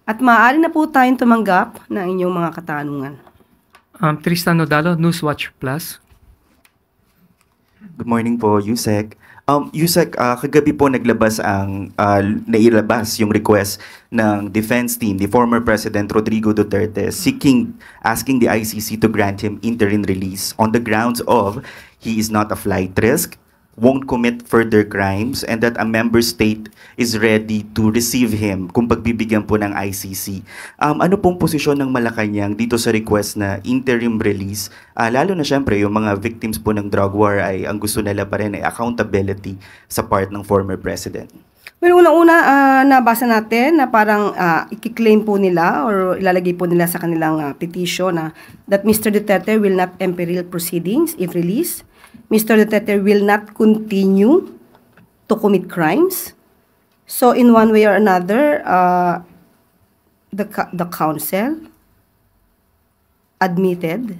At maaari na po tayong tumanggap ng inyong mga katanungan. Tristan Nodalo, Newswatch Plus. Good morning po, Yusek. Yusek, kagabi po nailabas yung request ng defense team, the former President Rodrigo Duterte, asking the ICC to grant him interim release on the grounds of he is not a flight risk, won't commit further crimes, and that a member state is ready to receive him kung pagbibigyan po ng ICC. Ano pong posisyon ng Malacanang dito sa request na interim release? Lalo na syempre yung mga victims po ng drug war ay ang gusto nila pa rin ay accountability sa part ng former president. Well, unang-una, nabasa natin na parang i-claim po nila or ilalagay po nila sa kanilang petition na that Mr. Duterte will not imperil proceedings if released. Mr. Duterte will not continue to commit crimes. So in one way or another, the council admitted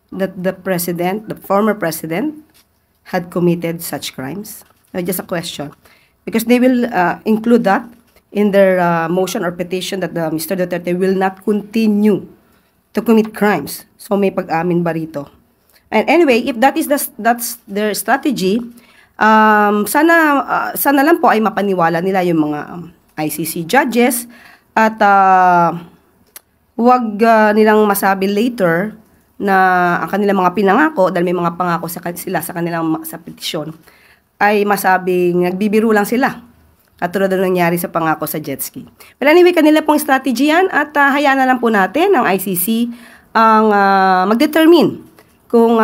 that the former president, had committed such crimes. Just a question. Because they will include that in their motion or petition that Mr. Duterte will not continue to commit crimes. So may pag-amin ba rito? And anyway, if that's their strategy, sana lang po ay mapaniwala nila yung mga ICC judges at huwag nilang masabi later na ang kanilang mga pinangako, dahil may mga pangako sila sa kanilang sa petisyon, ay masabing nagbibiro lang sila. Katulad na nangyari sa pangako sa jet ski. But anyway, kanila pong strategy yan at hayaan na lang po natin ang ICC ang mag-determine kung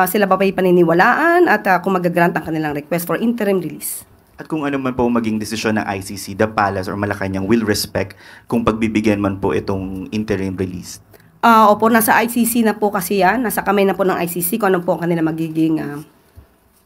sila ba paniniwalaan at kung mag-grant ang kanilang request for interim release. At kung ano man po maging desisyon ng ICC, the Palace or Malacanang will respect kung pagbibigyan man po itong interim release. Opo, nasa ICC na po kasi yan. Nasa kamay na po ng ICC kung ano po ang kanilang magiging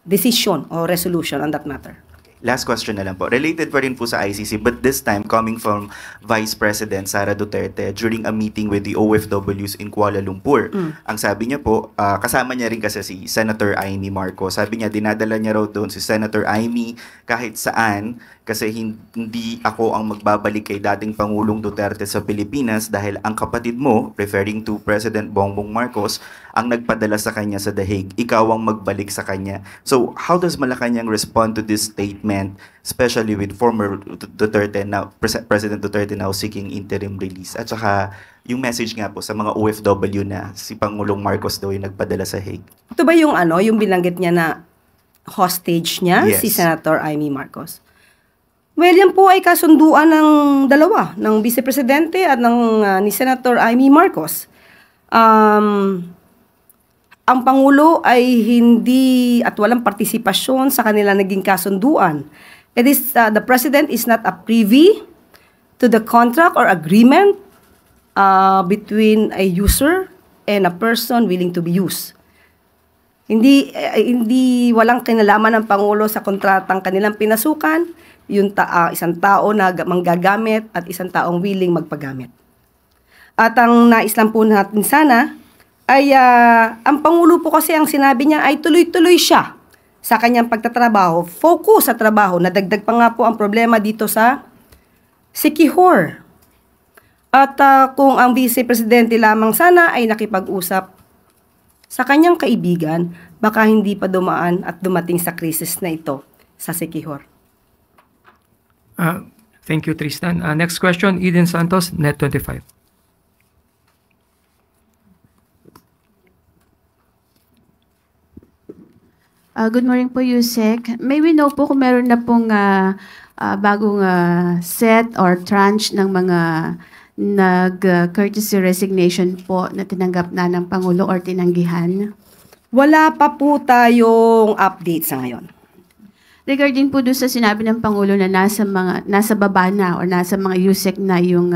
decision or resolution on that matter. Last question na lang po. Related pa rin po sa ICC, but this time coming from Vice President Sara Duterte during a meeting with the OFWs in Kuala Lumpur. Ang sabi niya po, kasama niya rin kasi si Senator Amy Marcos. Sabi niya, dinadala niya raw doon si Senator Amy kahit saan kasi hindi ako ang magbabalik kay dating Pangulong Duterte sa Pilipinas dahil ang kapatid mo, referring to President Bongbong Marcos, ang nagpadala sa kanya sa The Hague. Ikaw ang magbalik sa kanya. So, how does Malacanang respond to this statement, especially with former Duterte now, President Duterte now seeking interim release? At saka, yung message nga po sa mga OFW na si Pangulong Marcos daw yung nagpadala sa Hague. Ito ba yung yung binanggit niya na hostage niya, Yes. si Senator Amy Marcos? Well, yan po ay kasunduan ng dalawa, ng Vice Presidente at ni Senator Amy Marcos. Ang Pangulo ay hindi at walang partisipasyon sa kanila naging kasunduan. It is, the President is not a privy to the contract or agreement between a user and a person willing to be used. Hindi walang kinalaman ng Pangulo sa kontratang kanilang pinasukan, yung isang tao na manggagamit at isang taong willing magpagamit. At ang nais lang po natin sana ay ang Pangulo po kasi ang sinabi niya ay tuloy-tuloy siya sa kanyang pagtatrabaho, focus sa trabaho. Nadagdag pa nga po ang problema dito sa Siquijor. At kung ang Vice Presidente lamang sana ay nakipag-usap sa kanyang kaibigan, baka hindi pa dumaan at dumating sa krisis na ito sa Siquijor. Thank you, Tristan. Next question, Eden Santos, Net25. Good morning po, Yusek. May we know po kung meron na pong bagong set or tranche ng mga nag-courtesy resignation po na tinanggap na ng Pangulo or tinanggihan? Wala pa po tayong update sa ngayon. Regarding po doon sa sinabi ng Pangulo na nasa baba na or nasa mga USEC na yung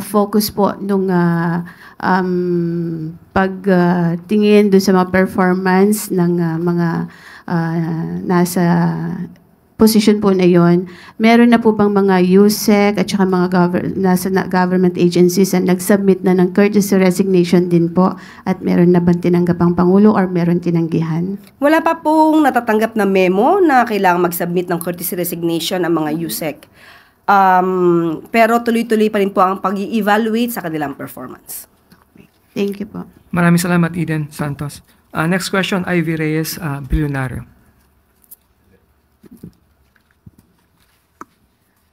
focus po nung pagtingin doon sa mga performance ng mga nasa position po na yon, meron na po bang mga USEC at saka mga nasa government agencies na nag-submit na ng courtesy resignation din po at meron na bang tinanggap ang Pangulo or meron tinanggihan? Wala pa pong natatanggap na memo na kailangang mag-submit ng courtesy resignation ang mga USEC. Pero tuloy-tuloy pa rin po ang pag-i-evaluate sa kanilang performance. Thank you po. Maraming salamat, Eden Santos. Next question, Ivy Reyes, Bilyonaryo.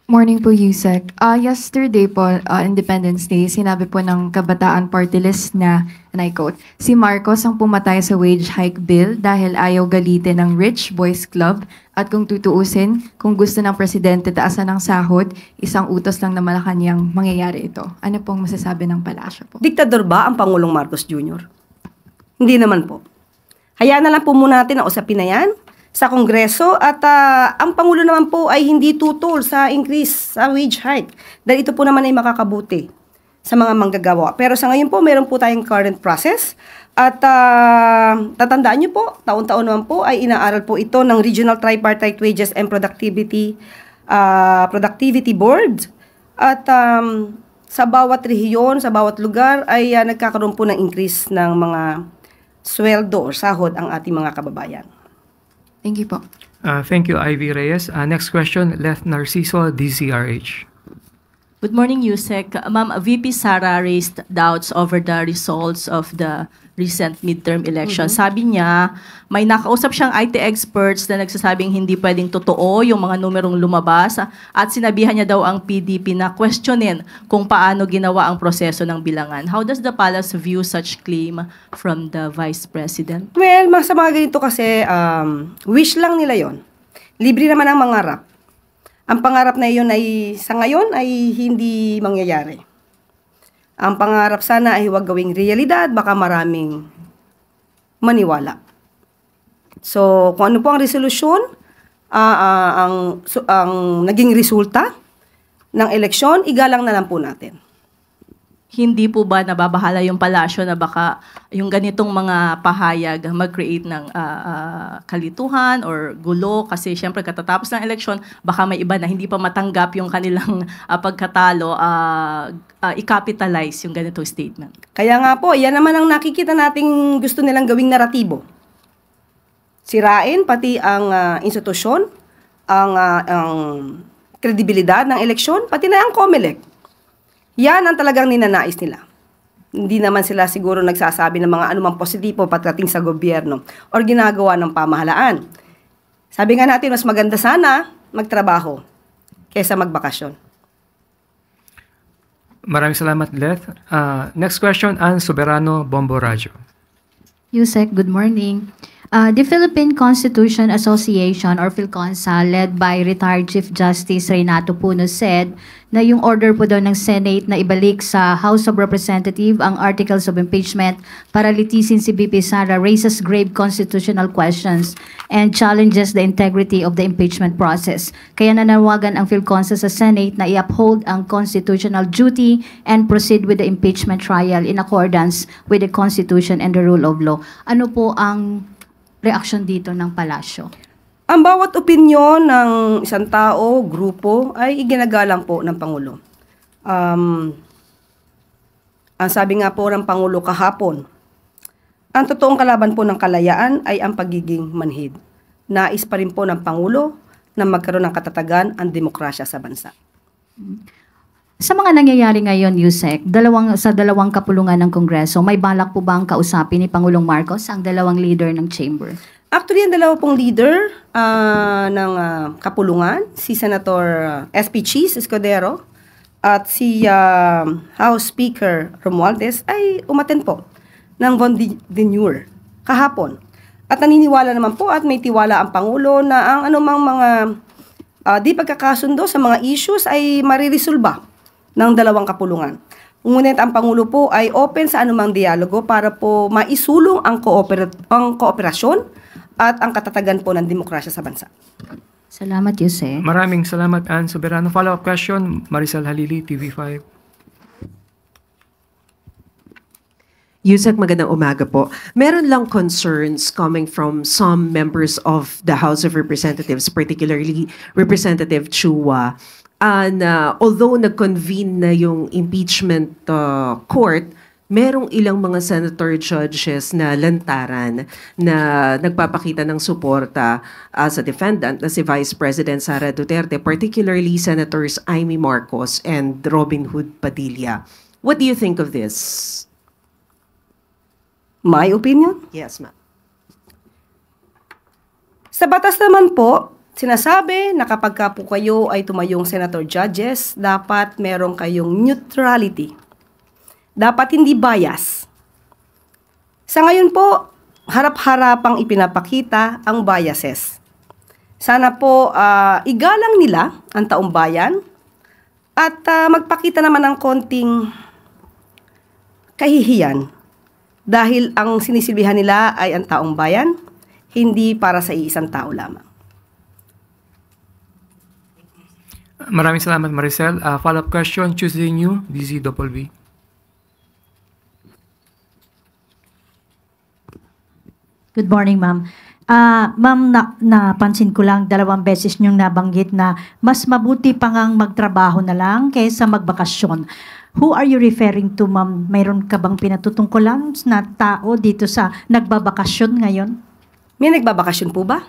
Morning po, Yusek. Yesterday po, Independence Day, sinabi po ng Kabataan Party List na, and I quote, si Marcos ang pumatay sa wage hike bill dahil ayaw galitin ng Rich Boys Club at kung tutuusin, kung gusto ng presidente taasan ng sahod, isang utos lang na Malacanang mangyayari ito. Ano pong masasabi ng palasyo po? Diktador ba ang Pangulong Marcos Jr.? Hindi naman po. Hayaan na lang po muna natin ang usapin na yan sa Kongreso at ang Pangulo naman po ay hindi tutol sa increase sa wage hike dahil ito po naman ay makakabuti sa mga manggagawa. Pero sa ngayon po, meron po tayong current process at tatandaan nyo po, taon-taon naman po ay inaaral po ito ng Regional Tripartite Wages and Productivity Board at sa bawat rehiyon, sa bawat lugar ay nagkakaroon po ng increase ng mga sweldo o sahod ang ating mga kababayan. Thank you po. Thank you, Ivy Reyes. Next question, Leth Narciso, DZRH. Good morning, Yusek. Ma'am, VP Sara raised doubts over the results of the recent midterm election. Sabi niya, may nakausap siyang IT experts na nagsasabing hindi pwedeng totoo yung mga numerong lumabas at sinabihan niya daw ang PDP na questionin kung paano ginawa ang proseso ng bilangan. How does the palace view such claim from the Vice President? Well, sa mga ganito kasi, wish lang nila yon. Libre naman ang mangarap. Ang pangarap na iyon ay, sa ngayon, ay hindi mangyayari. Ang pangarap sana ay huwag gawing realidad, baka maraming maniwala. So, kung ano po ang resolusyon, ang naging resulta ng eleksyon, igalang na lang po natin. Hindi po ba nababahala yung palasyo na baka yung ganitong mga pahayag mag-create ng kalituhan or gulo kasi syempre katatapos ng eleksyon baka may iba na hindi pa matanggap yung kanilang pagkatalo i-capitalize yung ganitong statement. Kaya nga po, yan naman ang nakikita nating gusto nilang gawing naratibo. Sirain pati ang institusyon, ang kredibilidad ng eleksyon, pati na ang COMELEC. Yan ang talagang ninanais nila. Hindi naman sila siguro nagsasabi ng mga anumang positibo pagdating sa gobyerno o ginagawa ng pamahalaan. Sabi nga natin, mas maganda sana magtrabaho kaysa magbakasyon. Maraming salamat, Leth. Next question, Ann Soberano, Bombo Radyo. Yusek, good morning. The Philippine Constitution Association or PhilConsa led by retired Chief Justice Renato Puno said na yung order po daw ng Senate na ibalik sa House of Representatives ang Articles of Impeachment para litisin si VP Sara raises grave constitutional questions and challenges the integrity of the impeachment process. Kaya nanawagan ang PhilConsa sa Senate na i-uphold ang constitutional duty and proceed with the impeachment trial in accordance with the Constitution and the rule of law. Ano po ang reaksyon dito ng palasyo? Ang bawat opinyon ng isang tao, grupo, ay iginagalang po ng Pangulo. Ang sabi nga po ng Pangulo kahapon, ang totoong kalaban po ng kalayaan ay ang pagiging manhid. Nais pa rin po ng Pangulo na magkaroon ng katatagan ang demokrasya sa bansa. Sa mga nangyayari ngayon, Yusek, sa dalawang kapulungan ng Kongreso, may balak po ba ang kausapin ni Pangulong Marcos ang dalawang leader ng chamber? Actually, ang dalawa pong leader ng kapulungan, si Senator SP Cheese Escudero at si House Speaker Romualdez ay umattend po ng von Deneur kahapon. At naniniwala naman po at may tiwala ang Pangulo na ang anumang mga di pagkakasundo sa mga issues ay mariresolba ng dalawang kapulungan. Ngunit ang Pangulo po ay open sa anumang dialogo para po maisulong ang kooperasyon at ang katatagan po ng demokrasya sa bansa. Salamat, Yusek. Maraming salamat, Ann Soberano. Follow-up question, Maricel Halili, TV5. Yusek, magandang umaga po. Meron lang concerns coming from some members of the House of Representatives, particularly Representative Chua. And although nag-convene na yung impeachment court, merong ilang mga senator judges na lantaran na nagpapakita ng suporta sa defendant na si Vice President Sara Duterte, particularly Senators Amy Marcos and Robin Hood Padilla. What do you think of this? My opinion? Yes, ma'am. Sa batas naman po, sinasabi na kapag ka po kayo ay tumayong senator judges, dapat meron kayong neutrality. Dapat hindi bias. Sa ngayon po, harap-harapang ipinapakita ang biases. Sana po igalang nila ang taong bayan at magpakita naman ng konting kahihiyan dahil ang sinisilbihan nila ay ang taong bayan, hindi para sa iisang tao lamang. Maraming salamat, Maricel. Follow-up question, choosing you, DZWB. Good morning, ma'am. Ma'am, napansin ko lang 2 beses niyong nabanggit na mas mabuti pa ngang magtrabaho na lang kaysa magbakasyon. Who are you referring to, ma'am? Mayroon ka bang pinatutungkulan na tao dito sa nagbabakasyon ngayon? May nagbabakasyon po ba?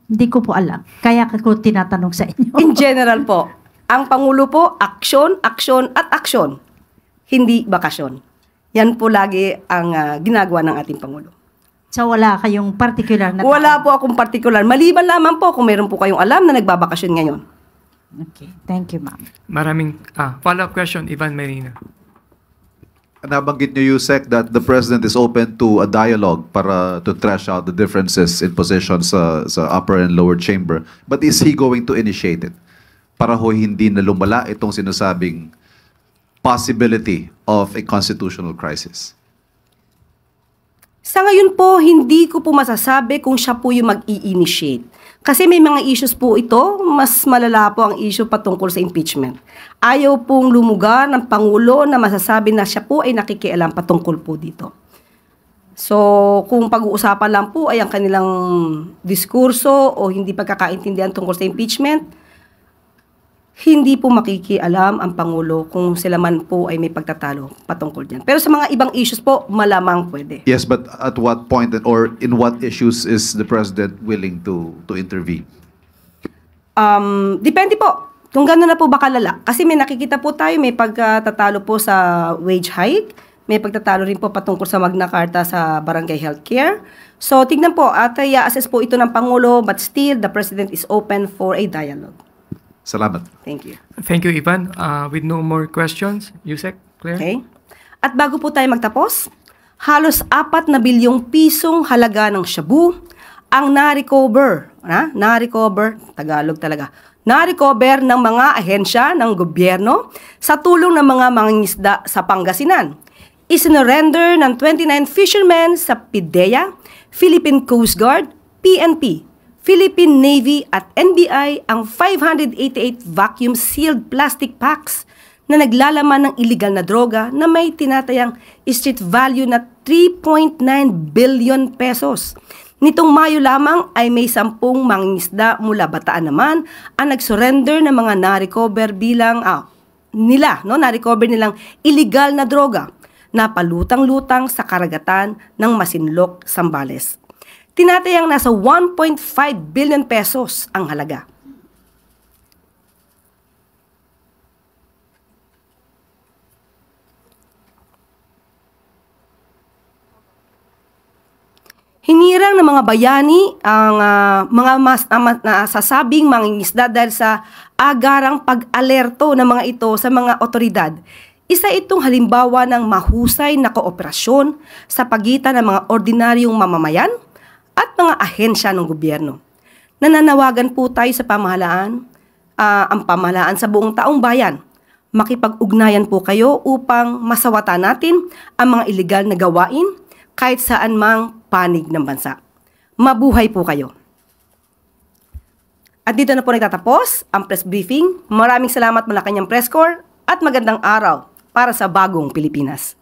Hindi ko po alam. Kaya ko tinatanong sa inyo. In general po, ang Pangulo po, aksyon, aksyon, at aksyon. Hindi bakasyon. Yan po lagi ang ginagawa ng ating Pangulo. So wala kayong particular na Wala po akong particular. Maliban lamang po kung meron po kayong alam na nagbabakasyon ngayon. Okay. Thank you, ma'am. Maraming follow-up question, Ivan Marina. Nabanggit niyo, Yusek, that the President is open to a dialogue para to thrash out the differences in positions sa upper and lower chamber. But is he going to initiate it? Para ho hindi na lumala itong sinasabing possibility of a constitutional crisis? Sa ngayon po, hindi ko po masasabi kung siya po yung mag-i-initiate. Kasi may mga issues po ito, mas malala po ang issue patungkol sa impeachment. Ayaw pong lumugar ng Pangulo na masasabi na siya po ay nakikialam patungkol po dito. So, kung pag-uusapan lang po ay ang kanilang diskurso o hindi pagkakaintindihan tungkol sa impeachment, hindi po makikialam ang Pangulo kung sila man po ay may pagtatalo patungkol dyan. Pero sa mga ibang issues po, malamang pwede. Yes, but at what point or in what issues is the President willing to intervene? Depende po. Kung gano'n na po ba kalala. Kasi may nakikita po tayo, may pagtatalo po sa wage hike, may pagtatalo rin po patungkol sa Magna Carta sa barangay healthcare. So, tignan po, at i-assess po ito ng Pangulo, but still, the President is open for a dialogue. Salamat. Thank you. Thank you, Ivan. With no more questions, Yusek, Claire? Okay. At bago po tayo magtapos, halos 4 na bilyong pisong halaga ng shabu ang na-recover, Tagalog talaga, na-recover ng mga ahensya ng gobyerno sa tulong ng mga mangingisda sa Pangasinan. Isinurrender ng 29 fishermen sa PIDEA, Philippine Coast Guard, PNP, Philippine Navy at NBI ang 588 vacuum-sealed plastic packs na naglalaman ng illegal na droga na may tinatayang street value na 3.9 billion pesos. Nitong Mayo lamang ay may 10 mangingisda mula Bataan naman ang nag-surrender ng mga na-recover na-recover nilang illegal na droga na palutang-lutang sa karagatan ng Masinloc, Zambales. Tinatayang nasa 1.5 billion pesos ang halaga. Hinirang ng mga bayani ang mga nasasabing mangingisda dahil sa agarang pag-alerto ng mga ito sa mga otoridad. Isa itong halimbawa ng mahusay na kooperasyon sa pagitan ng mga ordinaryong mamamayan at mga ahensya ng gobyerno. Nananawagan po tayo sa pamahalaan, ang pamahalaan sa buong taong bayan. Makipag-ugnayan po kayo upang masawata natin ang mga illegal na gawain kahit saan mang panig ng bansa. Mabuhay po kayo. At dito na po nagtatapos ang press briefing. Maraming salamat Malacanang Press Corps at magandang araw para sa bagong Pilipinas.